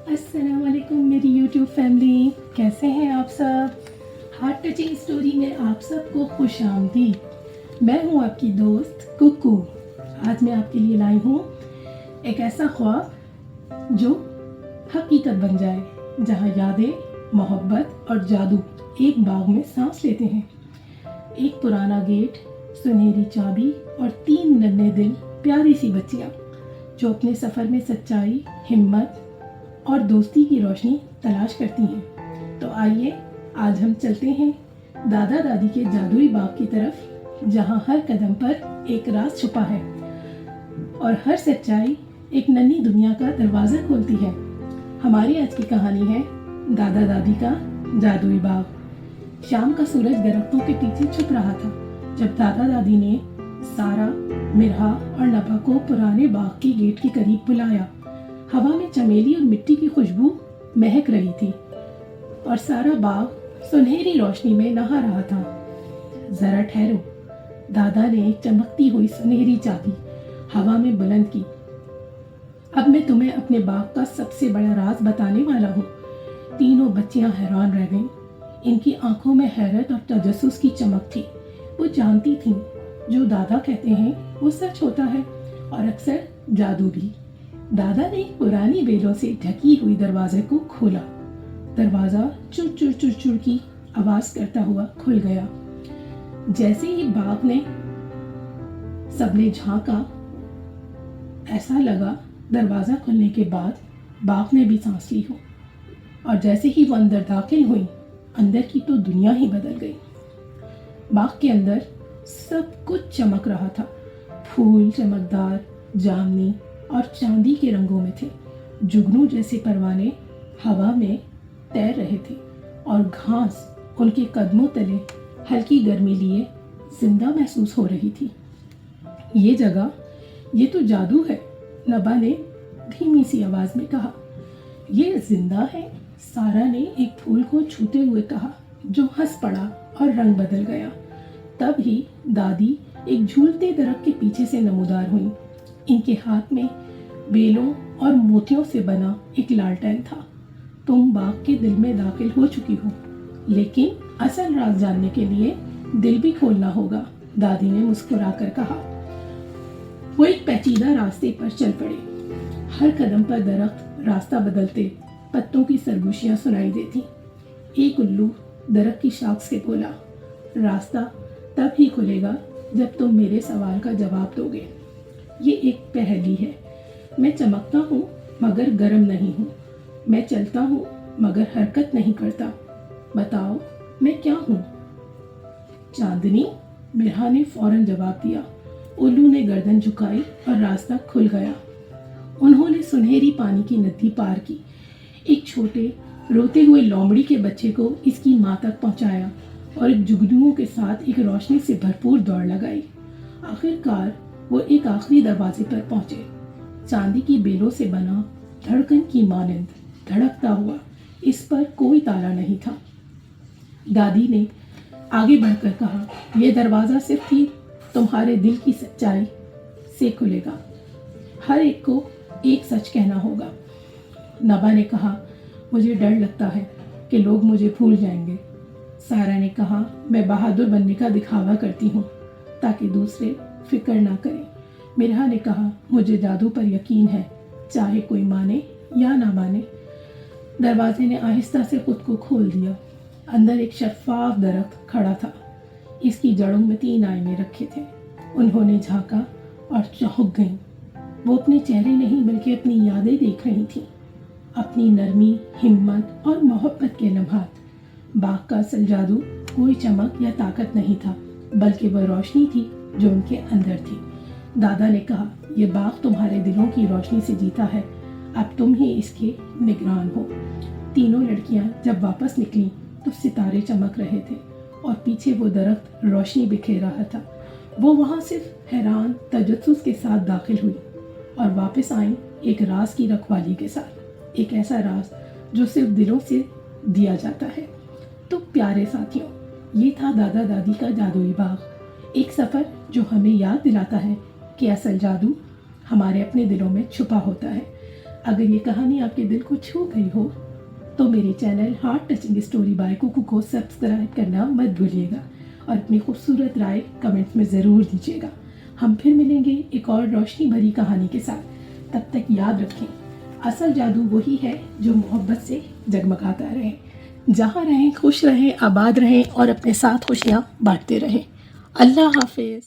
अस्सलाम वालेकुम मेरी यूट्यूब फैमिली, कैसे हैं आप सब। हार्ट टचिंग स्टोरी में आप सबको खुश आमदीद। मैं हूं आपकी दोस्त कुकू। आज मैं आपके लिए लाई हूं एक ऐसा ख्वाब जो हकीकत बन जाए, जहां यादें, मोहब्बत और जादू एक बाग में सांस लेते हैं। एक पुराना गेट, सुनहरी चाबी और 3 नन्हे दिल, प्यारी सी बच्चियाँ जो अपने सफ़र में सच्चाई, हिम्मत और दोस्ती की रोशनी तलाश करती हैं। तो आइए आज हम चलते हैं दादा दादी के जादुई बाग की तरफ, जहां हर कदम पर एक राज छुपा है और हर सच्चाई एक नन्ही दुनिया का दरवाज़ा खोलती है। हमारी आज की कहानी है दादा दादी का जादुई बाग। शाम का सूरज दरख्तों के पीछे छुप रहा था जब दादा दादी ने सारा, मिरहा और नभा को पुराने बाग के गेट के करीब बुलाया। हवा में चमेली और मिट्टी की खुशबू महक रही थी और सारा बाग सुनहरी रोशनी में नहा रहा था। जरा ठहरो, दादा ने एक चमकती हुई सुनहरी चाबी हवा में बुलंद की। अब मैं तुम्हें अपने बाग का सबसे बड़ा राज बताने वाला हूँ। तीनों बच्चियां हैरान रह गईं। इनकी आंखों में हैरत और तजस्सुस की चमक थी। वो जानती थीं जो दादा कहते हैं वो सच होता है और अक्सर जादू भी। दादा ने पुरानी बेलों से ढकी हुई दरवाजे को खोला। दरवाजा चुर चुर चुर चुर की आवाज करता हुआ खुल गया। जैसे ही बाग ने सबने झांका, ऐसा लगा दरवाजा खुलने के बाद बाग ने भी सांस ली हो। और जैसे ही वो अंदर दाखिल हुई, अंदर की तो दुनिया ही बदल गई। बाग के अंदर सब कुछ चमक रहा था। फूल चमकदार, जामनी और चांदी के रंगों में थे। जुगनू जैसे परवाने हवा में तैर रहे थे और घास उनके कदमों तले हल्की गर्मी लिए जिंदा महसूस हो रही थी। ये जगह, ये तो जादू है, नबा ने धीमी सी आवाज में कहा। ये जिंदा है, सारा ने एक फूल को छूते हुए कहा, जो हंस पड़ा और रंग बदल गया। तब ही दादी एक झूलते दरख्त के पीछे से नमूदार हुई। इनके हाथ में बेलों और मोतियों से बना एक लालटेन था। तुम बाग के दिल में दाखिल हो चुकी हो, लेकिन असल राज जानने के लिए दिल भी खोलना होगा, दादी ने मुस्कुराकर कहा। वो एक पेचीदा रास्ते पर चल पड़े। हर कदम पर दरख्त रास्ता बदलते, पत्तों की सरगोशियां सुनाई देती। एक उल्लू दरख्त की शाख से बोला, रास्ता तब ही खुलेगा जब तुम मेरे सवाल का जवाब दोगे। ये एक पहेली है। मैं चमकता हूँ मगर गर्म नहीं हूँ। मैं चलता हूँ मगर हरकत नहीं करता। बताओ मैं क्या हूँ? चांदनी, मिरहा ने फौरन जवाब दिया। उल्लू ने गर्दन झुकाई और रास्ता खुल गया। उन्होंने सुनहरी पानी की नदी पार की। एक छोटे रोते हुए लोमड़ी के बच्चे को इसकी माँ तक पहुँचाया और एक जुगनुओं के साथ एक रोशनी से भरपूर दौड़ लगाई। आखिरकार वो एक आखिरी दरवाजे पर पहुंचे। चांदी की बेलों से बना, धड़कन की मानंद धड़कता हुआ, इस पर कोई ताला नहीं था। दादी ने आगे बढ़कर कहा, यह दरवाज़ा सिर्फ ही तुम्हारे दिल की सच्चाई से खुलेगा। हर एक को एक सच कहना होगा। नबा ने कहा, मुझे डर लगता है कि लोग मुझे भूल जाएंगे। सारा ने कहा, मैं बहादुर बनने का दिखावा करती हूँ ताकि दूसरे फिक्र ना करें। मिरहा ने कहा, मुझे जादू पर यकीन है, चाहे कोई माने या ना माने। दरवाजे ने आहिस्ता से खुद को खोल दिया। अंदर एक शफाफ दरख्त खड़ा था। इसकी जड़ों में 3 आईने रखे थे। उन्होंने झांका और चौंक गईं। वो अपने चेहरे नहीं बल्कि अपनी यादें देख रही थीं, अपनी नरमी, हिम्मत और मोहब्बत के लम्हात। बाग का असल जादू कोई चमक या ताकत नहीं था, बल्कि वह रोशनी थी जो उनके अंदर थी। दादा ने कहा, यह बाग तुम्हारे दिलों की रोशनी से जीता है, अब तुम ही इसके निगरान हो। तीनों लड़कियां जब वापस निकलीं तो सितारे चमक रहे थे और पीछे वो दरख्त रोशनी बिखेर रहा था। वो वहाँ सिर्फ हैरान तजस्सुस के साथ दाखिल हुई और वापस आई एक राज की रखवाली के साथ। एक ऐसा राज जो सिर्फ दिलों से दिया जाता है। तो प्यारे साथियों, ये था दादा दादी का जादुई बाग। एक सफ़र जो हमें याद दिलाता है कि असल जादू हमारे अपने दिलों में छुपा होता है। अगर ये कहानी आपके दिल को छू गई हो तो मेरे channel heart touching story by Kuku को सब्सक्राइब करना मत भूलिएगा और अपनी खूबसूरत राय कमेंट्स में ज़रूर दीजिएगा। हम फिर मिलेंगे एक और रोशनी भरी कहानी के साथ। तब तक याद रखें, असल जादू वही है जो मोहब्बत से जगमगाता रहे। जहाँ रहें खुश रहें, आबाद रहें और अपने साथ खुशियाँ बांटते रहें। अल्लाह हाफिज़।